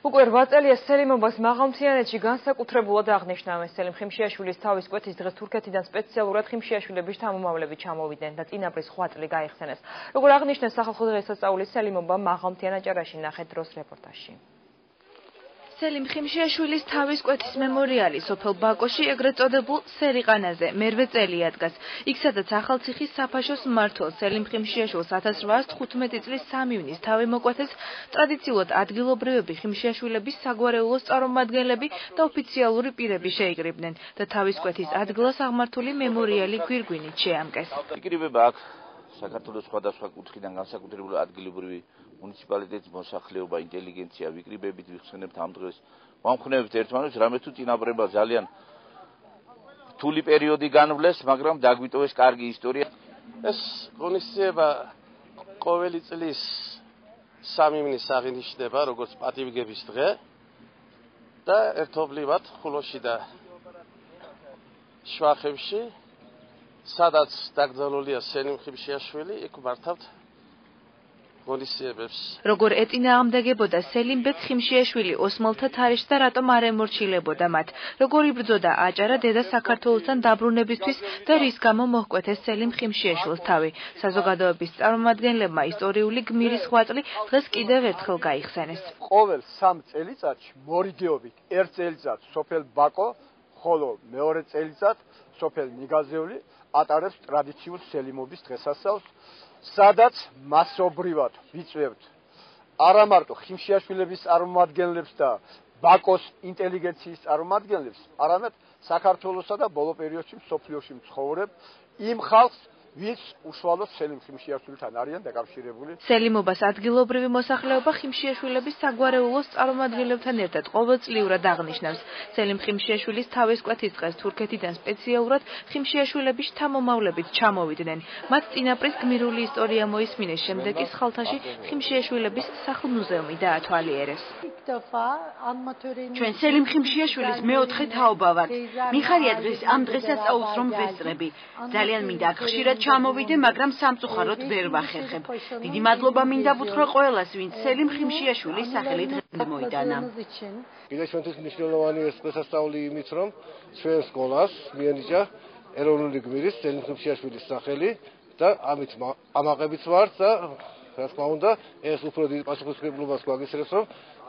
უკვე 8 წელია სელიმობას მაღალმთიანეთში განსაკუთრებულად აღნიშნავენ. სელიმ ხიმშიაშვილის თავის კვეთის დღეს თურქეთიდან სპეციალურად ხიმშიაშვილების შთამომავლები ჩამოვიდნენ და წინაპრის 8 წელი გაიხსენეს. Როგორ აღნიშნეს სახალხო დღესასწაულის სელიმობა მაღალმთიან აჭარაში, ნახეთ დროს რეპორტაჟში. სელიმ ხიმშიაშვილის თავის კვეთის მემორიალი სოფელ ბაკოში ეგრეთ წოდებულ სერიყანაზე მერვე წელია დგას. იქ სადაც ახალციხის საფაშოს მმართველ სელიმ ხიმშიაშვილს 1815 წლის 3 ივნის თავი მოკვეთეს ტრადიციულად ადგილობრივები ხიმშიაშვილების საგვარეულოს წარმომადგენლები და ოფიციალური პირები შეიკრიბნენ და თავის კვეთის ადგილას აღმართული მემორიალი გვირგვინით შეამკეს. იკრიბება აქ საქართველოს სხვადასხვა კუთხიდან განსაკუთრებული ადგილობრივი მუნიციპალიტეტის მოსახლეობა, ინტელიგენცია ვიკრიბებით, ვიხსენებთ ამ დღეს. ვამხნევთ ერთმანეთს, რამე თუ წინაპრება ძალიან რთული პერიოდი განვლეს, მაგრამ დაგვიტოვეს კარგი ისტორია. ეს ღონისძიება ყოველი წლის 3 ივნის აღინიშნება, როგორც პატივგების დღე და ერთობლივად ხულოში და შვახებში, სადაც დაკრძალულია სელიმ ხიმშიაშვილი, იქ მართავთ ღონისძიებებს. როგორ ეწინააღმდეგებოდა სელიმ ბეგ ხიმშიაშვილი ოსმალთა თარეშს და რატომ არ ემორჩილებოდა მათ? როგორ იბრძოდა აჭარა დედა საქართველოსთან დაბრუნებისთვის და რის გამო მოჰკვეთეს სელიმ ხიმშიაშვილს თავი? საზოგადოების წარმომადგენლებმა ისტორიული გმირის 8 წელი დღეს კიდევ ერთხელ გაიხსენეს. ყოველ 3 წელიწადში მორიგეობით 1 წელიწად სოფელ ბაკო, ხოლო მეორე წელიწად სოფელ ნიგაზეული ატარებს ტრადიციულ სელიმობის დღესასწაულს, სადაც მასობრივად ვიწვევთ არა მარტო ხიმშიაშვილების წარმომადგენლებს და ბაკოს ინტელიგენციის წარმომადგენლებს, არამედ საქართველოსა და ბოლო პერიოდში მსოფლიოში მცხოვრებ იმ ხალხს, ვინც უშუალოდ სელიმ ხიმშიაშვილთან არიან დაკავშირებული. სელიმობას ადგილობრივი მოსახლეობა ხიმშიაშვილების საგვარეულოს წარმომადგენლებთან ერთად ყოველწლიურად აღნიშნავს. სელიმ ხიმშიაშვილის თავის კვეთის დღეს თურქეთიდან სპეციალურად ხიმშიაშვილების შთამომავლებით ჩამოვიდნენ. მათ წინაპრის გმირული ისტორია მოისმინეს, შემდეგ კი სხალთაში ხიმშიაშვილების სახლ-მუზეუმი დაათვალიერეს. ჩვენ სელიმ ხიმშიაშვილის მეოთხე თაობა ვართ. მიხარია დღეს ამ დღესასწაულს რომ ვესწრები. ძალიან მინდა აქ ხშირად ჩამოვიდე, მაგრამ სამწუხაროდ ვერ ვახერხებ. დიდი მადლობა მინდა ვუთხრა ყველას, ვინც სელიმ ხიმშიაშვილის სახელით დღეს მოიტანა. კიდევ ჩვენთვის მნიშვნელოვანი ეს დღესასწაული იმით, რომ ჩვენ სკოლას მიენიჭა ეროვნული გმირის სელიმ ხიმშიაშვილის სახელი და ამით ამაყებიც ვართ და რა თქმა უნდა, ეს უფრო დიდ პასუხისმგებლობას გვაგისრებს, რომ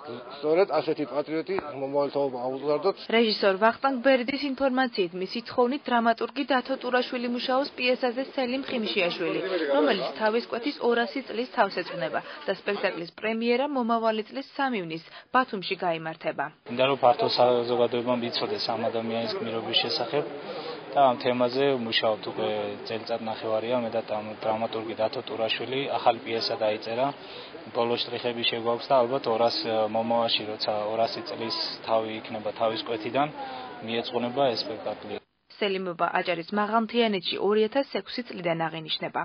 სწორედ ასეთი პატრიოტი მომავალთაობა აუზარდოთ. რეჟისორ ვახტანგ ბერდის ინფორმაციით, მისი თხოვნით დრამატურგი დათო ტურაშვილი მუშაობს პიესაზე სელიმ ხიმშიაშვილი, რომელიც თავის კვეთის 200 წლის თავს ეძღვნება და სპექტაკლის პრემიერა მომავალი წლის 3 ივნის ბათუმში გაიმართება. მინდა რომ ფართო საზოგადოებამ იცოდეს ამ ადამიანის გმირობის შესახებ და ამ თემაზე მუშაობთ უკვე წელიწად ნახევარია, მე და დრამატურგი დათო ტურაშვილი, ახალი პიესა დაიწერა. ბოლო შტრიხები შეგვაქვს და ალბათ 200 მომავალში, როცა 200 წლის თავი იქნება თავის კვეთიდან, მიეწყუნება ეს სპექტაკლი. სელიმობა აჭარის მაღალმთიანეთში 2006 წლიდან აღინიშნება.